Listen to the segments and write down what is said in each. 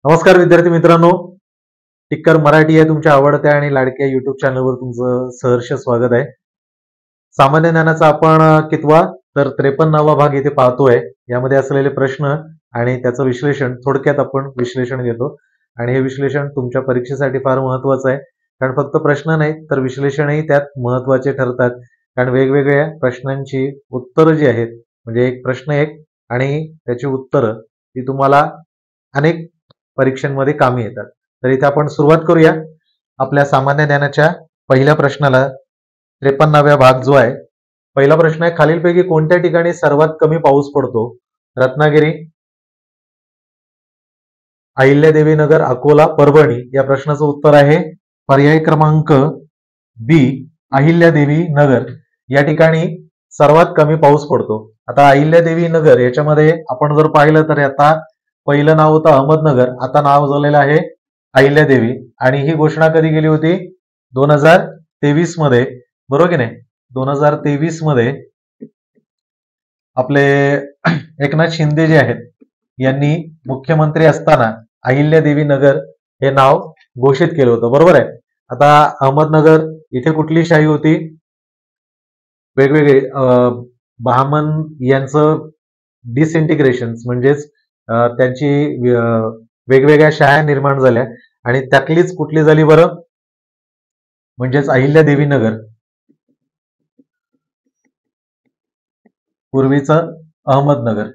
नमस्कार विद्यार्थी मित्रांनो, टिक्कर मराठी या तुमच्या आवडत्या आणि लाडक्या युट्यूब चॅनलवर तुमचं सहर्ष स्वागत आहे. सामान्य ज्ञानाचा आपण कितवा तर 53वा भाग इथे पाहतोय. यामध्ये असलेले प्रश्न आणि त्याचं विश्लेषण थोडक्यात आपण विश्लेषण घेतो आणि हे विश्लेषण तुमच्या परीक्षेसाठी फार महत्वाचं आहे. कारण फक्त प्रश्न नाही तर विश्लेषणही त्यात महत्वाचे ठरतात. कारण वेगवेगळ्या प्रश्नांची उत्तरं जी आहेत म्हणजे एक प्रश्न एक आणि त्याची उत्तरं ती तुम्हाला अनेक परीक्षांमध्ये कामी येतात. तर इथे आपण सुरुवात करूया आपल्या सामान्य ज्ञानाच्या पहिल्या प्रश्नाला. 53व्या भाग जो आहे, पहिला प्रश्न आहे, खालीलपैकी कोणत्या ठिकाणी सर्वात कमी पाऊस पडतो? रत्नागिरी, अहिल्यादेवी नगर, अकोला, परभणी. या प्रश्नाचं उत्तर आहे पर्याय क्रमांक बी, अहिल्यादेवी नगर या ठिकाणी सर्वात कमी पाऊस पडतो. आता अहिल्यादेवी नगर याच्यामध्ये आपण जर पाहिलं तर आता पहिलं नाव होतं अहमदनगर, आता नाव झालेलं आहे अहिल्यादेवी. आणि ही घोषणा कधी केली होती? 2023 मध्ये, बरोबर की नाही? 2023 मध्ये आपले एकनाथ शिंदे जे आहेत यांनी मुख्यमंत्री असताना अहिल्यादेवी नगर हे नाव घोषित केलं होतं, बरोबर आहे. आता अहमदनगर इथे कुठली शाही होती? वेगवेगळे बहामन यांचं डिसइंटिग्रेशन म्हणजेच त्यांची वेगवेगळ्या शाळा निर्माण झाल्या आणि त्यातलीच कुठली झाली बरं? म्हणजेच अहिल्यादेवी नगर, पूर्वीचं अहमदनगर,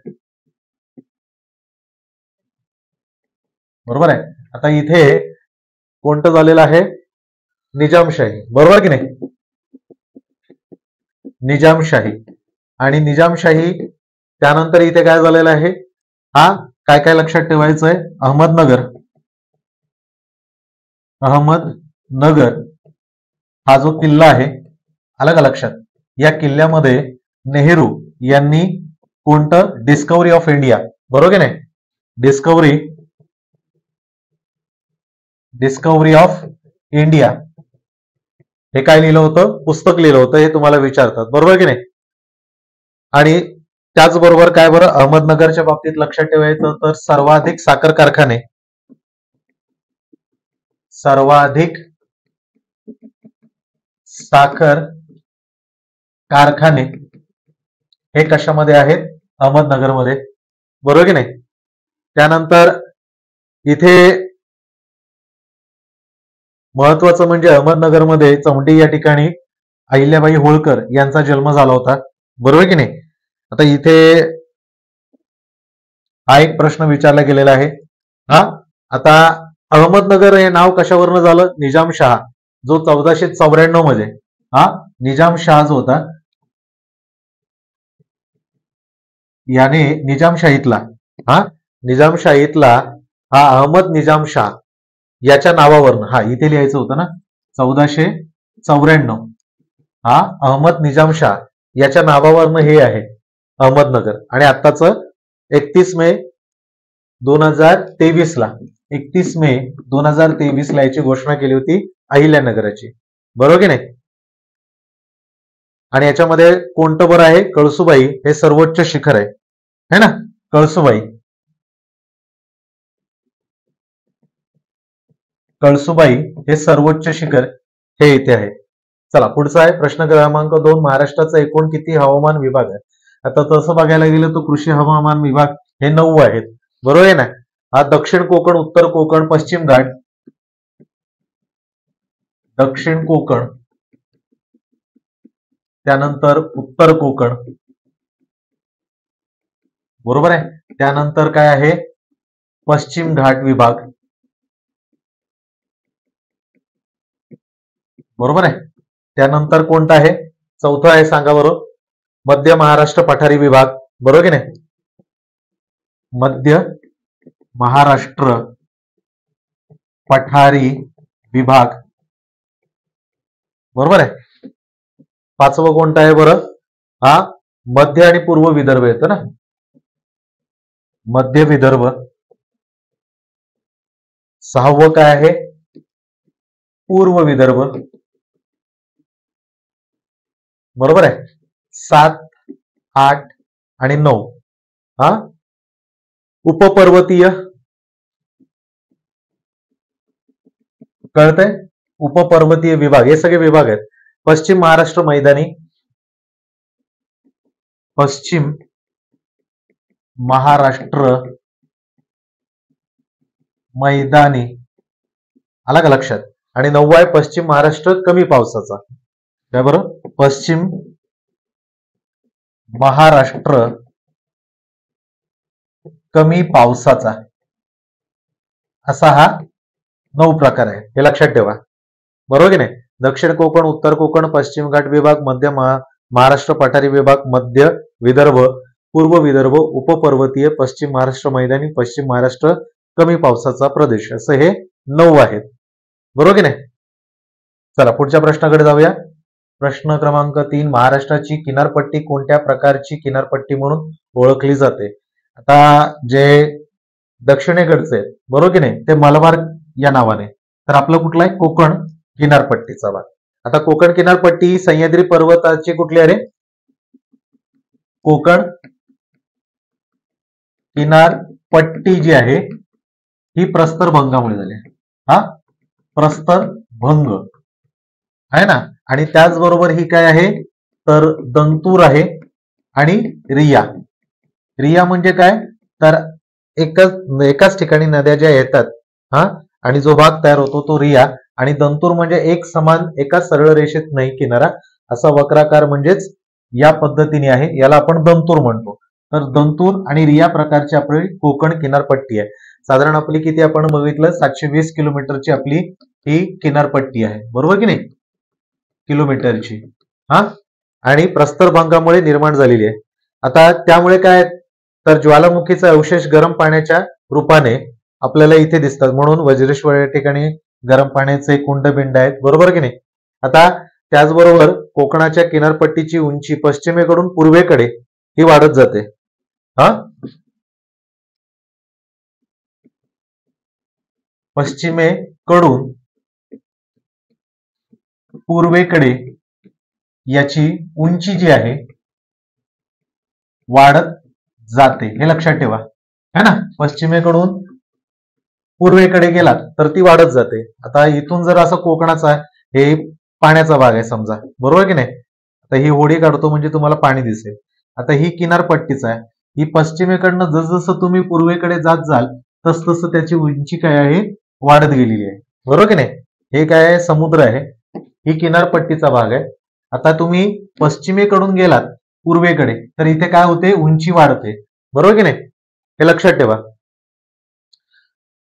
बरोबर आहे. आता इथे कोणतं झालेलं आहे? निजामशाही, बरोबर की नाही? निजामशाही. आणि निजामशाही त्यानंतर इथे काय झालेलं आहे? हा काय काय लक्षात ठेवायचं आहे? अहमदनगर हा जो किल्ला आहे, आला का लक्षात? या किल्ल्यामध्ये नेहरू यांनी कोणतं? डिस्कव्हरी ऑफ इंडिया, बरोबर की नाही? डिस्कव्हरी ऑफ इंडिया हे काय लिहिलं होतं? पुस्तक लिहिलं होतं, हे तुम्हाला विचारतात, बरोबर की नाही? आणि त्याचबरोबर काय बरं अहमदनगरच्या बाबतीत लक्षात ठेवायचं तर सर्वाधिक साखर कारखाने हे कशामध्ये आहेत? अहमदनगरमध्ये, बरोबर की नाही? त्यानंतर इथे महत्वाचं म्हणजे अहमदनगरमध्ये चौंडी या ठिकाणी अहिल्याबाई होळकर यांचा जन्म झाला होता, बरोबर की नाही? आता इथे हा एक प्रश्न विचारला गेलेला आहे. आता अहमदनगर हे नाव कशावरनं झालं? निजामशहा जो 1494 मध्ये निजामशहा जो होता याने निजामशाहीतला हा अहमद निजामशाह याच्या नावावरनं इथे लिहायचं होतं ना 1494 अहमद निजामशाह याच्या नावावरनं हे आहे अहमदनगर. आणि आत्ताच 31 मे 2023 ला याची घोषणा केली होती अहिल्यानगराची, बरोबर की नाही? आणि याच्यामध्ये कोणतं बरं आहे? कळसुबाई हे सर्वोच्च शिखर आहे ना? कळसुबाई हे सर्वोच्च शिखर हे इथे आहे. चला पुढचा आहे प्रश्न क्रमांक 2, महाराष्ट्राचा एकूण किती हवामान विभाग आहे? आता तसं बघायला गेलं तर कृषी हवामान विभाग हे 9 आहेत, बरोबर आहे ना? दक्षिण कोकण, उत्तर कोकण, पश्चिम घाट, दक्षिण कोकण, त्यानंतर उत्तर कोकण, बरोबर आहे. त्यानंतर काय आहे? पश्चिम घाट विभाग, बरोबर आहे. त्यानंतर कोणता आहे? चौथा आहे, सांगा बरोबर. मध्य महाराष्ट्र पठारी विभाग, बरोबर की नाही? मध्य महाराष्ट्र पठारी विभाग, बरोबर आहे. पाचवं कोणतं आहे बरं? मध्य आणि पूर्व विदर्भ येतं ना, मध्य विदर्भ. सहावं काय आहे? पूर्व विदर्भ, बरोबर आहे. 7, 8 आणि 9 उपपर्वतीय कळतंय? उपपर्वतीय विभाग हे सगळे विभाग आहेत. पश्चिम महाराष्ट्र मैदानी, पश्चिम महाराष्ट्र मैदानी, आला का लक्षात? आणि 9 आहे पश्चिम महाराष्ट्र कमी पावसाचा. काय बरं? पश्चिम महाराष्ट्र कमी पावसाचा, असा हा 9 प्रकार आहे. हे लक्षात ठेवा. बरोबर की नाही? दक्षिण कोकण, उत्तर कोकण, पश्चिम घाट विभाग, मध्य महाराष्ट्र पठारी विभाग, मध्य विदर्भ, पूर्व विदर्भ, उपपर्वतीय, पश्चिम महाराष्ट्र मैदानी, पश्चिम महाराष्ट्र कमी पावसाचा प्रदेश, असं हे 9 आहेत. बरोबर की नाही? चला पुढच्या प्रश्नाकडे जाऊया. प्रश्न क्रमांक 3, महाराष्ट्राची किनारपट्टी कोणत्या प्रकारची किनारपट्टी म्हणून ओळखली जाते? आता जे दक्षिणेकडचे बरोबर की नाही, ते मलबार या नावाने, तर आपलं कुठलं आहे? कोकण किनारपट्टीचा भाग. आता कोकण किनारपट्टी सह्याद्री पर्वताची कुठली आहे रे? कोकण किनारपट्टी जी आहे ही प्रस्तरभंगामुळे झाली. हा प्रस्तरभंग आहे ना. आणि त्याचबरोबर ही काय आहे? तर दंतूर आहे आणि रिया. रिया म्हणजे काय? तर एकाच ठिकाणी नद्या ज्या येतात हा, आणि जो भाग तयार होतो तो रिया. आणि दंतूर म्हणजे एक समान एका सरळ रेषेत नाही किनारा, असा वक्राकार म्हणजेच या पद्धतीने आहे, याला आपण दंतूर म्हणतो. तर दंतूर आणि रिया प्रकारची आपली कोकण किनारपट्टी आहे. साधारण आपली किती आपण बघितलं? 720 किलोमीटरची आपली ही किनारपट्टी आहे. बरोबर की नाही? किलोमीटरची. हा, आणि प्रस्तरभंगामुळे निर्माण झालेली आहे. आता त्यामुळे काय? तर ज्वालामुखीचा अवशेष गरम पाण्याच्या रूपाने आपल्याला इथे दिसतात, म्हणून वज्रेश्वर या ठिकाणी गरम पाण्याचे कुंडबिंड आहेत. बरोबर की नाही? आता त्याचबरोबर कोकणाच्या किनारपट्टीची उंची पश्चिमेकडून पूर्वेकडे ही वाढत जाते. हा, पश्चिमेकडून पूर्वेकडे याची उंची जी आहे वाढत जाते, हे लक्षात ठेवा. है ना? पश्चिमेकडून पूर्वेकडे गेलात तर ती वाढत जाते. आता इथून जर असं कोकणाचा हे पाण्याचा भाग आहे समजा, बरोबर की नाही? आता ही होडी काढतो म्हणजे तुम्हाला पाणी दिसेल. आता ही किनारपट्टीचा आहे. ही पश्चिमेकडनं जसजसं तुम्ही पूर्वेकडे जात जाल तस तसं त्याची उंची काय आहे? वाढत गेलेली आहे. बरोबर की नाही? हे काय आहे? समुद्र आहे. ही किनारपट्टीचा भाग आहे. आता तुम्ही पश्चिमेकडून गेलात पूर्वेकडे तर इथे काय होते? उंची वाढते. बरोबर की नाही? हे लक्षात ठेवा.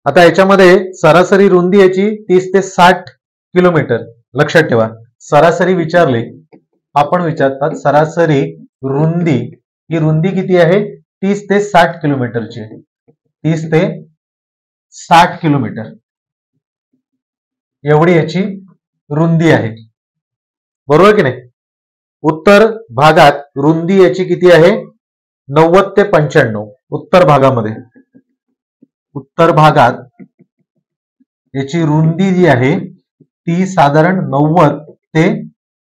आता याच्यामध्ये सरासरी रुंदी याची 30 ते 60 किलोमीटर. लक्षात ठेवा. सरासरी विचारले, आपण विचारतात सरासरी रुंदी, ही रुंदी किती आहे? 30 ते 60 किलोमीटरची. 30 ते 60 किलोमीटर एवढी याची रुंदी आहे. बरोबर की नाही? उत्तर भागात रुंदी याची किती आहे? 90 ते 95. उत्तर भागामध्ये, उत्तर भागात याची रुंदी जी आहे ती साधारण 90 ते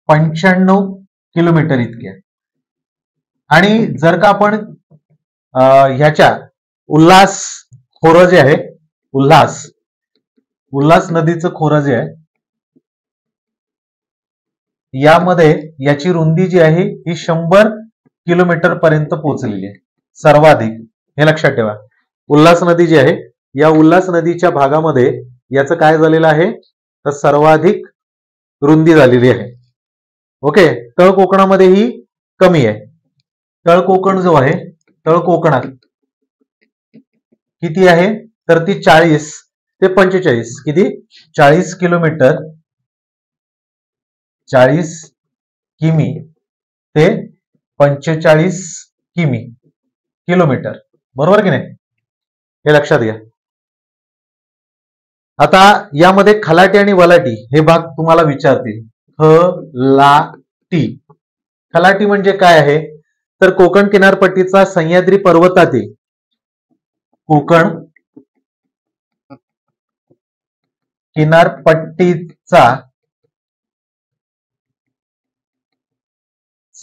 95 किलोमीटर इतकी आहे. आणि जर का आपण ह्याच्या उल्हास खोरं जे आहे, उल्हास नदीचं खोरं जे आहे, यामध्ये याची रुंदी जी आहे ही 100 किलोमीटर पर्यंत पोहोचलेली आहे, सर्वाधिक. हे लक्षात ठेवा. उल्हास नदी जी आहे, या उल्हास नदीच्या भागामध्ये याचं काय झालेलं आहे? तर सर्वाधिक रुंदी झालेली आहे. ओके. तळ कोकणामध्ये ही कमी आहे. तळ कोकण जो आहे, तळ कोकणात किती आहे? तर ती 40 ते 45, किती? 40 किलोमीटर, 40 किमी ते 45 किलोमीटर. बरोबर की नाही? हे लक्षात घ्या. आता यामध्ये खलाटी आणि वलाटी हे भाग तुम्हाला विचारतील. खलाटी म्हणजे काय आहे? तर कोकण किनारपट्टीचा सह्याद्री पर्वतातील कोकण किनारपट्टीचा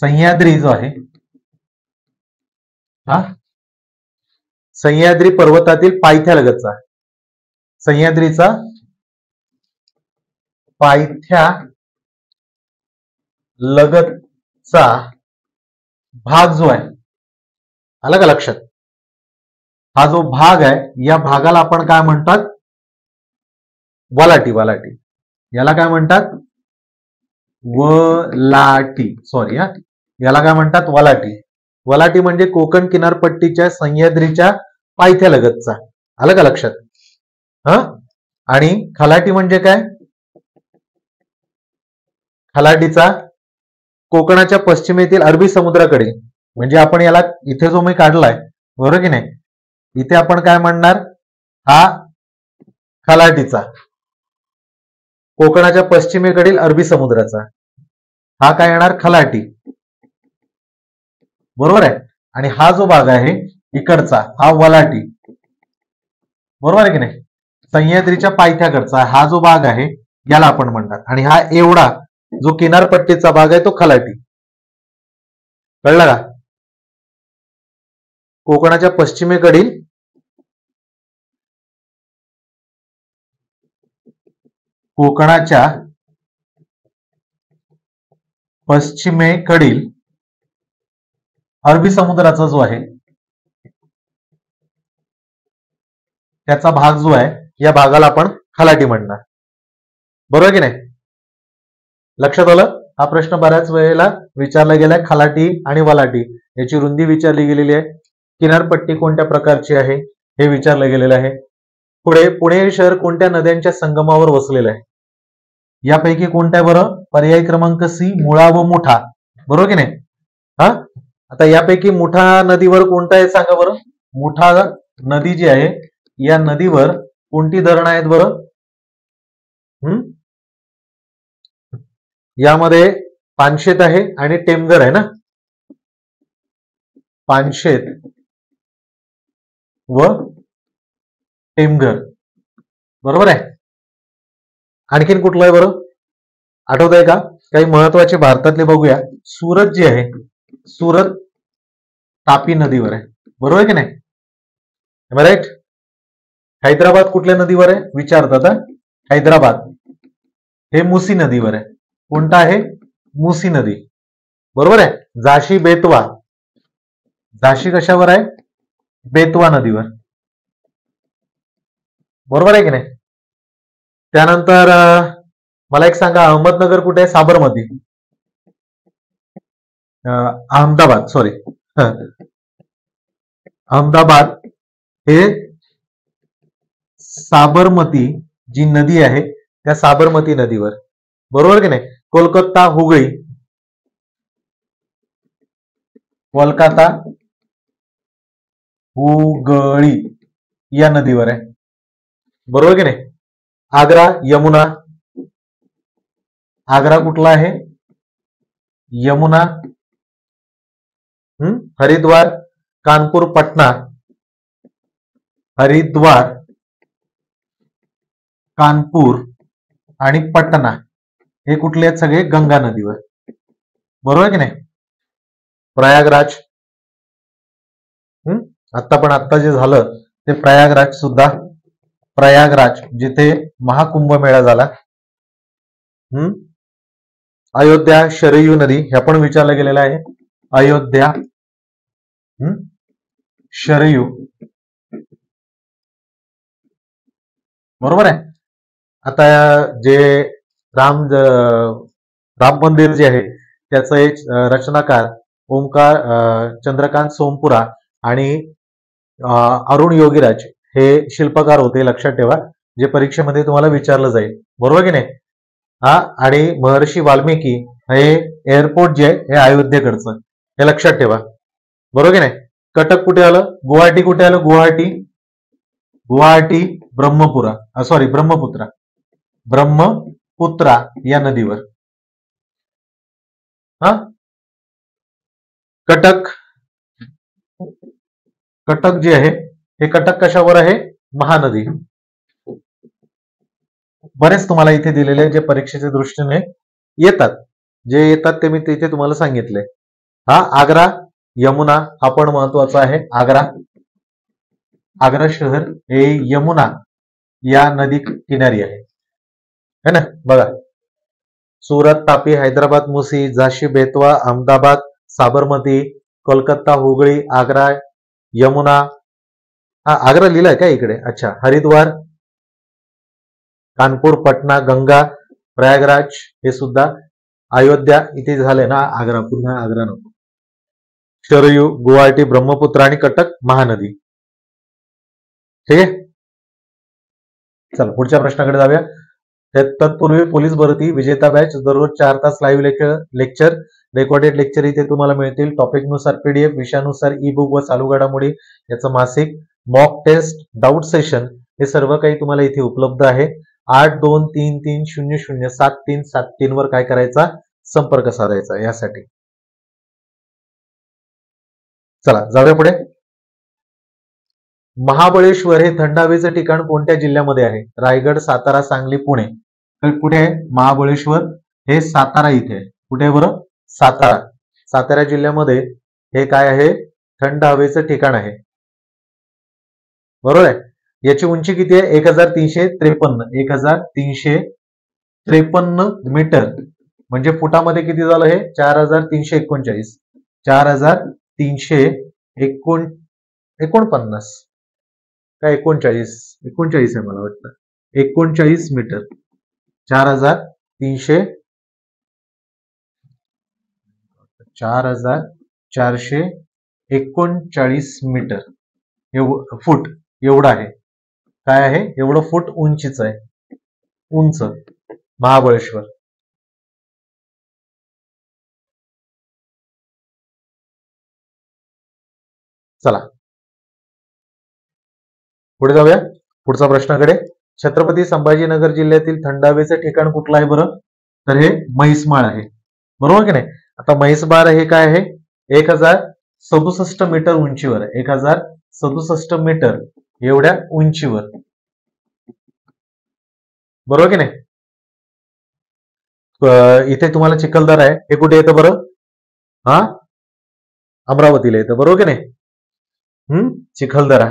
सह्याद्री जो आहे, हा सह्याद्री पर्वतातील पायथ्यालगतचा, सह्याद्रीचा पायथ्या लगतचा भाग जो आहे, आलं का लक्षात? हा जो भाग आहे या भागाला आपण काय म्हणतात? वलाटी. वलाटी याला काय म्हणतात? वलाटी. सॉरी हा, याला काय म्हणतात? वलाटी. वलाटी म्हणजे कोकण किनारपट्टीच्या सह्याद्रीच्या पायथ्या लगतचा. आलं का लक्षात? हा. आणि खलाटी म्हणजे काय? खलाटीचा कोकणाच्या पश्चिमेतील अरबी समुद्राकडे, म्हणजे आपण याला इथे जो मी काढलाय, बरोबर की नाही, इथे आपण काय म्हणणार? हा खलाटीचा, कोकणाच्या पश्चिमेकडील अरबी समुद्राचा, हा काय येणार? खलाटी. बरोबर आहे. आणि हा जो भाग आहे इकडचा, हा वलाटी. बरोबर आहे की नाही? सह्याद्रीच्या पायथ्याकडचा हा जो भाग आहे याला आपण म्हणणार. आणि हा एवढा जो किनारपट्टीचा भाग आहे तो खलाटी. कळलं का? कोकणाच्या पश्चिमेकडील अरबी समुद्राचा जो आहे त्याचा भाग जो आहे या भागाला आपण खलाटी म्हणणार. बरोबर की नाही? लक्षात आलं? हा प्रश्न बऱ्याच वेळेला विचारला गेलाय. खलाटी आणि वलाटी याची रुंदी विचारली गेलेली आहे. किनारपट्टी कोणत्या प्रकारची आहे हे विचारलं गेलेलं आहे. पुढे पुणे शहर कोणत्या नद्यांच्या संगमावर वसलेलं आहे? यापैकी कोणत्या बरं? पर्याय क्रमांक सी, मुळा व मुठा. बरोबर की नाही? हा. आता यापैकी मुठा नदीवर कोणता आहे सांगा बरं? मुठा नदी जी आहे या नदीवर कोणती धरणं आहेत बरं? यामध्ये पानशेत आहे आणि टेमघर आहे ना. पानशेत व टेमघर. बरोबर आहे. आणखीन कुठलं आहे बरं? आठवत आहे का? काही महत्वाचे भारतातले बघूया. सुरत जी आहे, सुरत तापी नदीवर आहे. बरोबर आहे की नाही? राईट. हैदराबाद कुठल्या नदीवर आहे विचारतात. हैदराबाद हे मुसी नदीवर आहे. कोणता आहे? मुसी नदी. बरोबर आहे. झाशी बेतवा, झाशी कशावर आहे? बेतवा नदीवर. बरोबर आहे की नाही? त्यानंतर मला एक सांगा, अहमदनगर कुठे आहे? साबरमती. अहमदाबाद, सॉरी, अहमदाबाद हे साबरमती जी नदी आहे त्या साबरमती नदीवर. बरोबर की नाही? कोलकाता हुगळी, कोलकाता हुगळी या नदीवर आहे. बरोबर की नाही? आग्रा यमुना, आग्रा कुठला आहे? यमुना. हरिद्वार, कानपूर, पटना, हरिद्वार, कानपूर आणि पटना हे कुठले आहेत? सगळे गंगा नदीवर. बरोबर की नाही? प्रयागराज, आता जे झालं ते प्रयागराज सुद्धा, प्रयागराज जिथे महाकुंभमेळा झाला. अयोध्या, शरयू नदी हे पण विचारलं गेलेलं आहे. अयोध्या, शरयू. बरोबर आहे. आता जे राम मंदिर जे आहे त्याचं एक रचनाकार ओमकार चंद्रकांत सोमपुरा आणि अरुण योगीराज हे शिल्पकार होते. लक्षात ठेवा, जे परीक्षेमध्ये तुम्हाला विचारलं जाईल. बरोबर की नाही? हा. आणि महर्षी वाल्मिकी हे एअरपोर्ट जे आहे हे अयोध्येकडचं, हे लक्षात ठेवा. बरोबर की नाही? कटक कुठे आलं? गुवाहाटी कुठे आलं? गुवाहाटी ब्रह्मपुत्रा या नदीवर. हा. कटक जे आहे हे कटक कशावर आहे? महानदी. बरेच तुम्हाला इथे दिलेले जे परीक्षेच्या दृष्टीने येतात, जे येतात ते मी तिथे तुम्हाला सांगितले. हा. आग्रा, यमुना हा पण महत्वाचा आहे. आग्रा शहर हे यमुना या नदी किनारी आहे, है ना. बघा, सुरत, तापी, हैदराबाद, मुसी, झाशी, बेतवा, अहमदाबाद, साबरमती, कोलकाता, हुगळी, आग्रा, यमुना, हा आग्रा लिहिलाय का इकडे, अच्छा, हरिद्वार, कानपूर, पटना, गंगा, प्रयागराज, हे सुद्धा, अयोध्या इथे झाले ना आग्रा, पुन्हा आग्रा नको, शरयू, गुवाहाटी, ब्रह्मपुत्र आणि कटक महानदी. ठीक आहे, चला पुढच्या प्रश्नाकडे जाऊया. तत्पूर्वी पोलीस भरती विजेता बॅच दररोज 4 तास लाईव्ह लेक्चर रेकॉर्डेड लेक्चर इथे तुम्हाला मिळतील. टॉपिकनुसार पीडीएफ, विषयानुसार ई बुक व चालू घडामोडी याचं मासिक, मॉक टेस्ट, डाऊट सेशन, हे सर्व काही तुम्हाला इथे उपलब्ध आहे. 8233007373 वर काय करायचा, संपर्क साधायचा यासाठी. चला जाऊया पुढे. महाबळेश्वर हे थंड हवेचं ठिकाण कोणत्या जिल्ह्यामध्ये आहे? रायगड, सातारा, सांगली, पुणे. तर कुठे आहे महाबळेश्वर? हे सातारा इथे आहे. कुठे आहे बरं? सातारा. सातारा जिल्ह्यामध्ये हे काय आहे? थंड हवेचं ठिकाण आहे. बरोबर आहे. याची उंची किती आहे? 1353. 1353 मीटर म्हणजे फुटामध्ये किती झालं हे? 4339. 4349 काय 39 आहे मला वाटतं. 39 मीटर. 4439 मीटर फूट एवढं आहे. काय आहे? एवढं फूट उंचीच आहे. उंच महाबळेश्वर. चला पुढे जाऊया पुढचा प्रश्नाकडे. छत्रपती संभाजीनगर जिल्ह्यातील थंड हवेचं ठिकाण कुठलं आहे बरं? तर हे म्हैसमाळ आहे. बरोबर की नाही? आता म्हैसमाळ हे काय आहे? 1067 मीटर उंचीवर आहे. 1067 मीटर एवढ्या उंचीवर. बरोबर की नाही? इथे तुम्हाला चिखलदरा आहे. हे कुठे येतं बरं? हा, अमरावतीला येतं. बरोबर की नाही? चिखलदरा.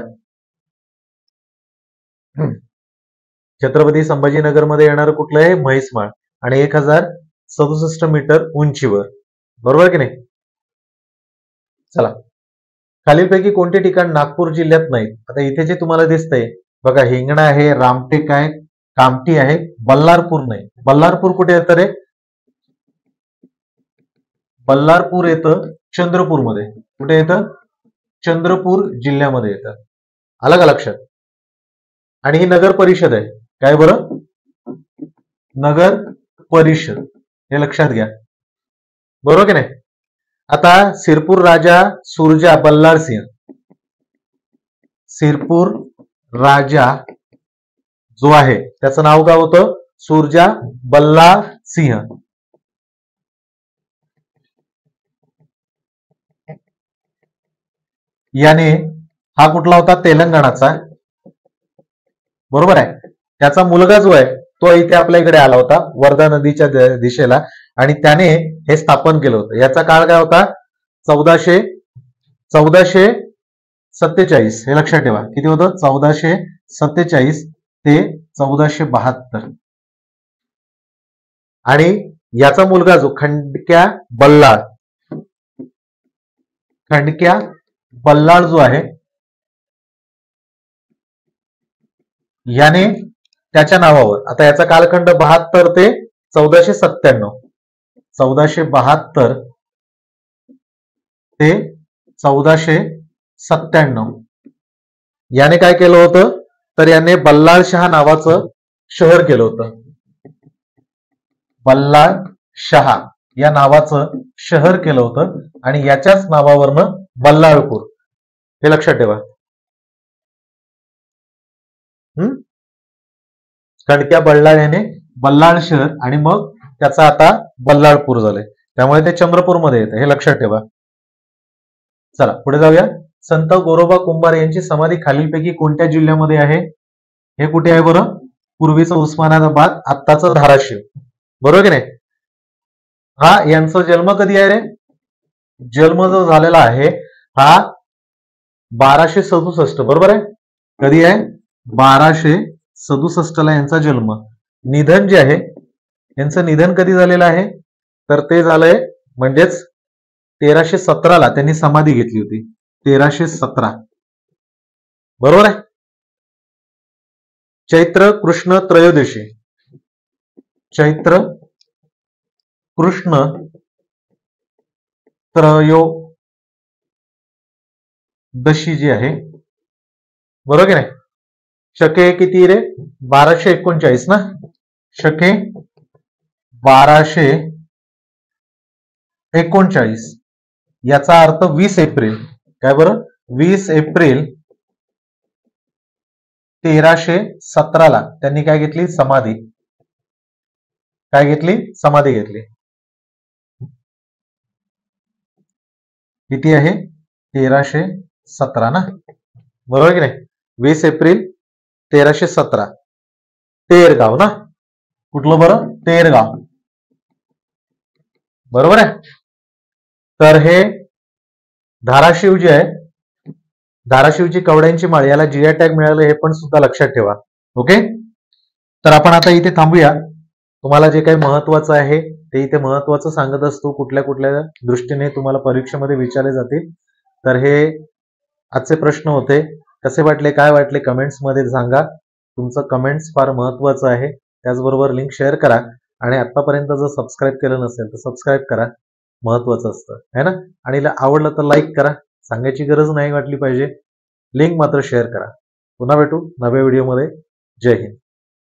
छत्रपती संभाजीनगर मध्ये येणारं कुठलं आहे? म्हैसमाळ. आणि 1067 मीटर उंचीवर. बरोबर की नाही? चला, खालीलपैकी कोणते ठिकाण नागपूर जिल्ह्यात नाहीत? आता इथे जे तुम्हाला दिसतंय बघा, हिंगणा आहे, रामटेक आहे, कामठी आहे, बल्लारपूर नाही. बल्लारपूर कुठे येतं रे? बल्लारपूर येतं चंद्रपूरमध्ये. कुठे येतं? चंद्रपूर जिल्ह्यामध्ये येतं. आलं का लक्षात? आणि ही नगर परिषद आहे. काय बरं? नगर परिषद. हे लक्षात घ्या. बरोबर की नाही? आता सिरपूर राजा सुरजा बल्लाळ सिंह. सिरपूर राजा जो आहे त्याचं नाव काय होतं? सुरजा बल्लाळ सिंह. याने हा कुठला होता? तेलंगणाचा. बरोबर आहे. त्याचा मुलगा जो आहे तो इथे आपल्या इकडे आला होता वर्धा नदीच्या दिशेला आणि त्याने हे स्थापन केलं होतं. याचा काळ काय होता? 1447. हे लक्षात ठेवा. किती होतं? 1447 ते 1472. आणि याचा मुलगा जो खंडक्या बल्लाळ जो आहे याने त्याच्या नावावर, आता याचा कालखंड 72 ते 1497. 1472 ते 1497 याने काय केलं होतं? तर याने बल्लाळ शहा नावाचं शहर केलं होतं. बल्लाळ शहा या नावाचं शहर केलं होतं आणि याच्याच नावावरनं बल्लाळपूर. हे लक्षात ठेवा. खंडक्या बल्लाळ याने बल्लाळ शहर आणि मग त्याचा आता बल्लाळपूर झालंय. त्यामुळे ते चंद्रपूरमध्ये येतं. हे लक्षात ठेवा. चला पुढे जाऊया. संत गोरोबा कुंभार यांची समाधी खालीलपैकी कोणत्या जिल्ह्यामध्ये आहे? हे कुठे आहे बरं? पूर्वीचं उस्मानाबाद, आत्ताचं धाराशिव. बरोबर की नाही? हा यांचा जन्म कधी आहे रे? जन्म जो झालेला आहे हा 1267. बरोबर आहे? कधी आहे? 1267 ला यांचा जन्म. निधन जे आहे यांचं निधन कधी झालेलं आहे तर ते झालंय म्हणजेच 1317 त्यांनी समाधी घेतली होती. 1317 बरोबर आहे. चैत्र कृष्ण त्रयोदशी, चैत्र कृष्ण त्रयोदशी जी आहे, बरोबर की नाही. शके किती रे? 1239 ना. शके 1239 याचा अर्थ 20 एप्रिल. काय बरं? 20 एप्रिल 1317 त्यांनी काय घेतली? समाधी. काय घेतली? समाधी घेतली. किती आहे? 1317 ना, बरोबर की नाही. 20 एप्रिल 1317. तेरगाव ना. कुठलं बरं? तेरगाव, बरोबर आहे. तर हे धाराशिव जे आहे, धाराशिवची कवड्यांची माळ याला जीआय टॅग मिळालं हे पण सुद्धा लक्षात ठेवा. ओके. तर आपण आता इथे थांबूया. तुम्हाला जे काही महत्वाचं आहे ते इथे महत्वाचं सांगत असतो. कुठल्या कुठल्या दृष्टीने तुम्हाला परीक्षेमध्ये विचारले जातील. तर हे आजचे प्रश्न होते. कसे वाटले, काय वाटले, कमेंट्स मध्ये सांगा. तुमचं कमेंट्स फार महत्वाचं आहे. त्याचबरोबर लिंक शेअर करा आणि आतापर्यंत जर सबस्क्राईब केलं नसेल तर सबस्क्राईब करा, महत्वाचं असतं है ना. आणि आवडलं तर लाईक करा, सांगायची गरज नाही वाटली पाहिजे. लिंक मात्र शेअर करा. पुन्हा भेटू नव्या व्हिडिओमध्ये. जय हिंद.